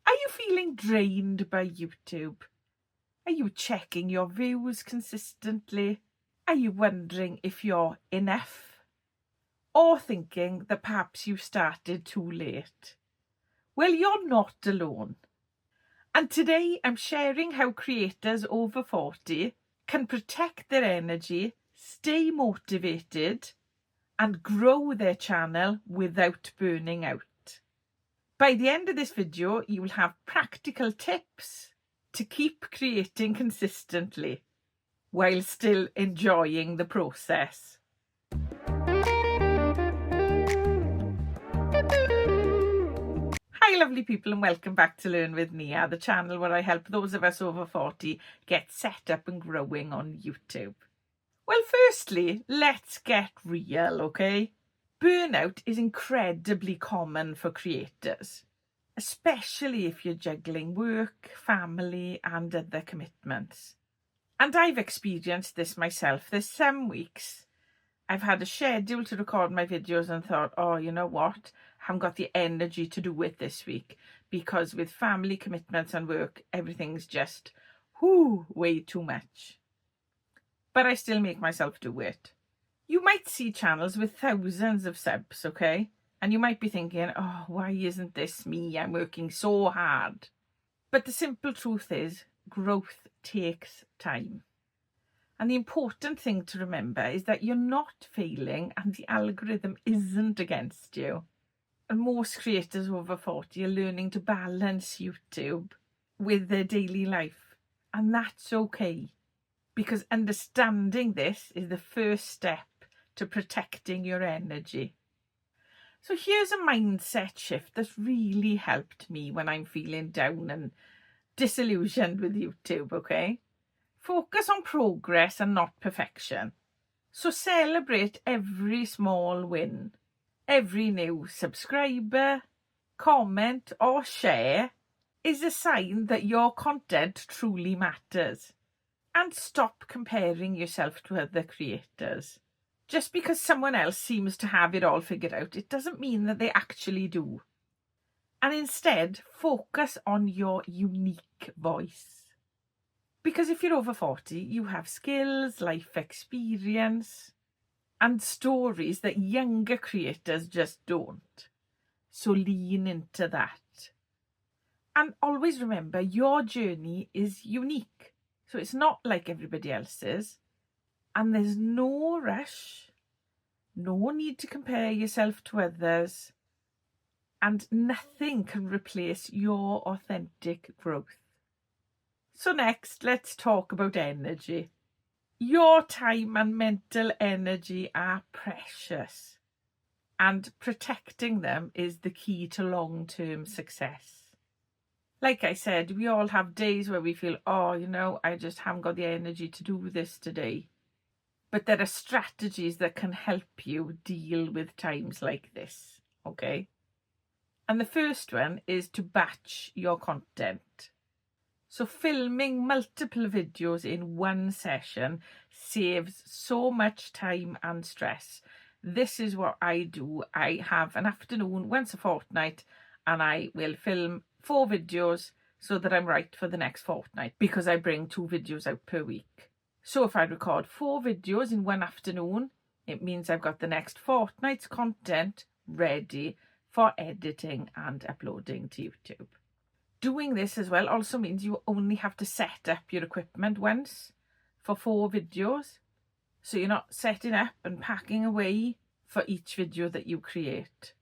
Are you feeling drained by YouTube? Are you checking your views consistently? Are you wondering if you're enough? Or thinking that perhaps you started too late? Well, you're not alone. And today I'm sharing how creators over 40 can protect their energy, stay motivated, and grow their channel without burning out. By the end of this video, you will have practical tips to keep creating consistently while still enjoying the process. Hi lovely people, and welcome back to Learn with Nia, the channel where I help those of us over 40 get set up and growing on YouTube. Well, firstly, let's get real, okay? Burnout is incredibly common for creators, especially if you're juggling work, family, and other commitments. And I've experienced this myself. There's some weeks I've had a schedule to record my videos and thought, oh, you know what? I haven't got the energy to do it this week because with family commitments and work, everything's just way too much. But I still make myself do it. You might see channels with thousands of subs, okay? And you might be thinking, oh, why isn't this me? I'm working so hard. But the simple truth is, growth takes time. And the important thing to remember is that you're not failing and the algorithm isn't against you. And most creators over 40 are learning to balance YouTube with their daily life. And that's okay. Because understanding this is the first step to protecting your energy. So here's a mindset shift that's really helped me when I'm feeling down and disillusioned with YouTube, okay? Focus on progress and not perfection. So celebrate every small win. Every new subscriber, comment or share is a sign that your content truly matters. And stop comparing yourself to other creators. Just because someone else seems to have it all figured out, it doesn't mean that they actually do. And instead, focus on your unique voice. Because if you're over 40, you have skills, life experience, and stories that younger creators just don't. So lean into that. And always remember, your journey is unique. So it's not like everybody else's. And there's no rush, no need to compare yourself to others, and nothing can replace your authentic growth. So next, let's talk about energy. Your time and mental energy are precious, and protecting them is the key to long-term success. Like I said, we all have days where we feel, oh, you know, I just haven't got the energy to do this today. But there are strategies that can help you deal with times like this, okay? And the first one is to batch your content. So filming multiple videos in one session saves so much time and stress. This is what I do. I have an afternoon once a fortnight and I will film 4 videos so that I'm right for the next fortnight because I bring 2 videos out per week. So if I record 4 videos in one afternoon, it means I've got the next fortnight's content ready for editing and uploading to YouTube. Doing this as well also means you only have to set up your equipment once for 4 videos. So you're not setting up and packing away for each video that you create.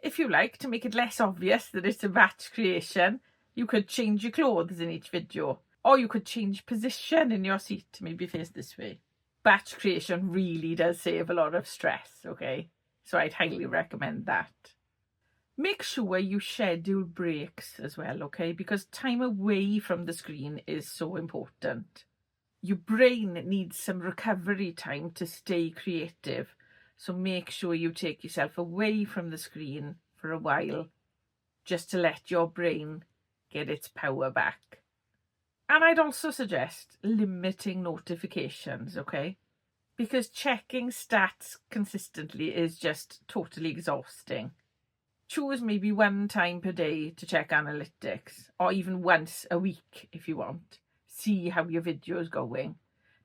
If you like, to make it less obvious that it's a batch creation, you could change your clothes in each video. Or you could change position in your seat to maybe face this way. Batch creation really does save a lot of stress, okay? So I'd highly recommend that. Make sure you schedule breaks as well, okay? Because time away from the screen is so important. Your brain needs some recovery time to stay creative. So make sure you take yourself away from the screen for a while just to let your brain get its power back. And I'd also suggest limiting notifications, okay? Because checking stats consistently is just totally exhausting. Choose maybe one time per day to check analytics, or even once a week if you want. See how your video is going,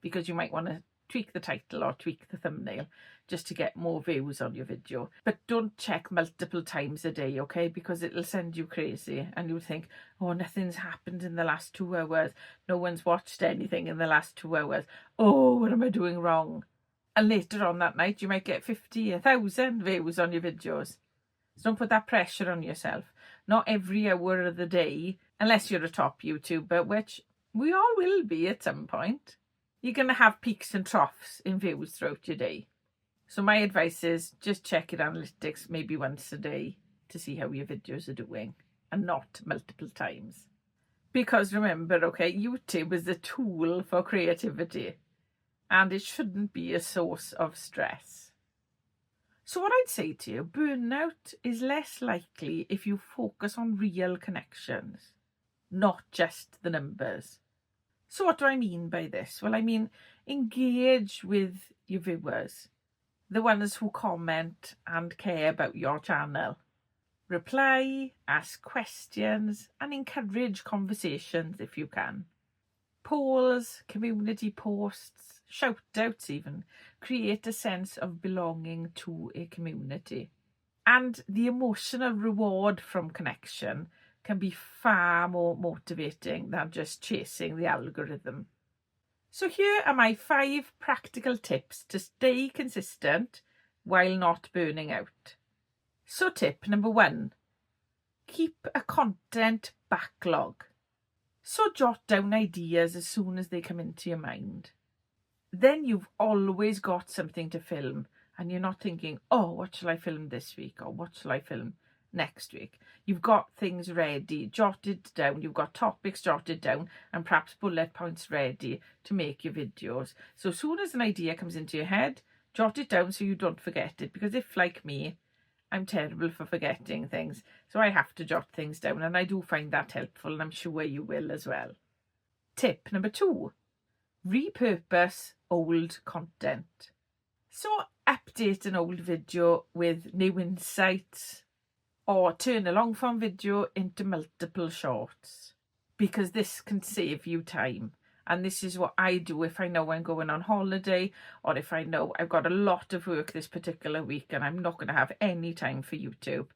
because you might want to tweak the title or tweak the thumbnail just to get more views on your video. But don't check multiple times a day, okay? Because it'll send you crazy and you'll think, oh, nothing's happened in the last 2 hours. No one's watched anything in the last 2 hours. Oh, what am I doing wrong? And later on that night, you might get 50, 1,000 views on your videos. So don't put that pressure on yourself. Not every hour of the day, unless you're a top YouTuber, which we all will be at some point. You're going to have peaks and troughs in views throughout your day. So my advice is just check your analytics maybe once a day to see how your videos are doing, and not multiple times. Because remember, okay, YouTube is a tool for creativity and it shouldn't be a source of stress. So what I'd say to you, burnout is less likely if you focus on real connections, not just the numbers. So what do I mean by this? Well, I mean, engage with your viewers, the ones who comment and care about your channel. Reply, ask questions, and encourage conversations if you can. Polls, community posts, shout outs even, create a sense of belonging to a community. And the emotional reward from connection can be far more motivating than just chasing the algorithm. So here are my 5 practical tips to stay consistent while not burning out. So tip number 1, keep a content backlog. So jot down ideas as soon as they come into your mind. Then you've always got something to film and you're not thinking, oh, what shall I film this week, or what shall I film next week? You've got things ready, jotted down, you've got topics jotted down and perhaps bullet points ready to make your videos. So as soon as an idea comes into your head, jot it down so you don't forget it. Because if, like me, I'm terrible for forgetting things, so I have to jot things down, and I do find that helpful, and I'm sure you will as well. Tip number 2, repurpose old content. So update an old video with new insights, or turn a long form video into multiple shorts, because this can save you time. And this is what I do if I know I'm going on holiday, or if I know I've got a lot of work this particular week and I'm not going to have any time for YouTube.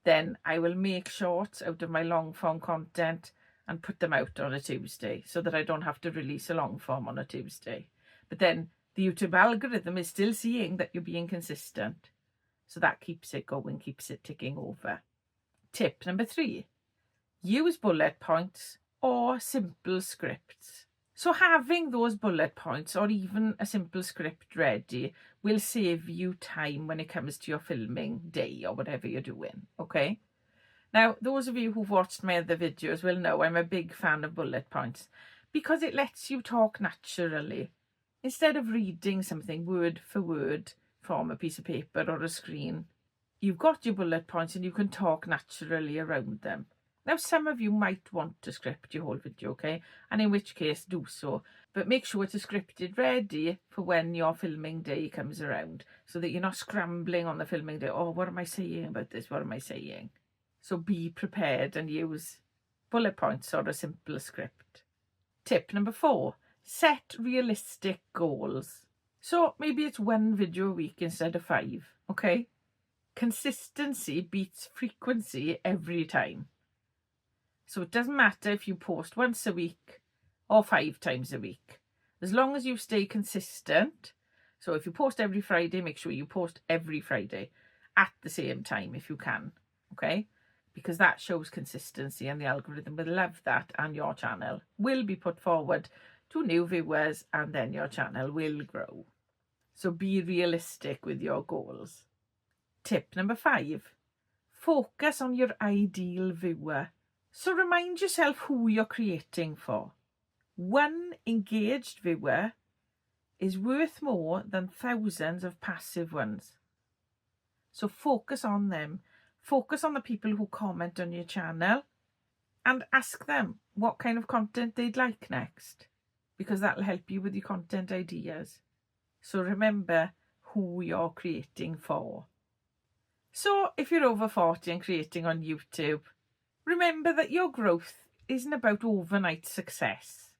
Then I will make shorts out of my long form content and put them out on a Tuesday, so that I don't have to release a long form on a Tuesday. But then the YouTube algorithm is still seeing that you're being consistent. So that keeps it going, keeps it ticking over. Tip number 3, use bullet points or simple scripts. So having those bullet points or even a simple script ready will save you time when it comes to your filming day or whatever you're doing, okay? Now, those of you who've watched my other videos will know I'm a big fan of bullet points because it lets you talk naturally. Instead of reading something word for word from a piece of paper or a screen, you've got your bullet points and you can talk naturally around them. Now, some of you might want to script your whole video, okay? And in which case, do so. But make sure to script it ready for when your filming day comes around, so that you're not scrambling on the filming day. Oh, what am I saying about this? What am I saying? So be prepared and use bullet points or a simple script. Tip number 4, set realistic goals. So maybe it's 1 video a week instead of 5, okay? Consistency beats frequency every time. So it doesn't matter if you post once a week or 5 times a week. As long as you stay consistent. So if you post every Friday, make sure you post every Friday at the same time if you can, okay? Because that shows consistency and the algorithm will love that, and your channel will be put forward to new viewers and then your channel will grow. So be realistic with your goals. Tip number 5, focus on your ideal viewer. So remind yourself who you're creating for. 1 engaged viewer is worth more than thousands of passive ones. So focus on them. Focus on the people who comment on your channel and ask them what kind of content they'd like next, because that'll help you with your content ideas. So remember who you're creating for. So if you're over 40 and creating on YouTube, remember that your growth isn't about overnight success.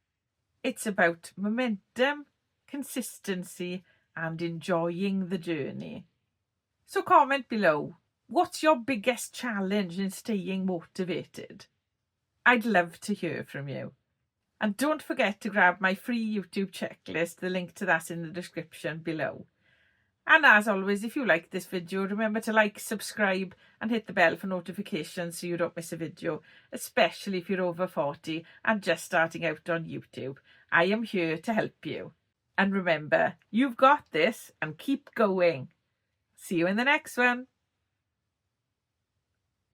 It's about momentum, consistency, and enjoying the journey. So comment below, what's your biggest challenge in staying motivated? I'd love to hear from you. And don't forget to grab my free YouTube checklist, the link to that's in the description below. And as always, if you like this video, remember to like, subscribe and hit the bell for notifications so you don't miss a video, especially if you're over 40 and just starting out on YouTube. I am here to help you. And remember, you've got this and keep going. See you in the next one.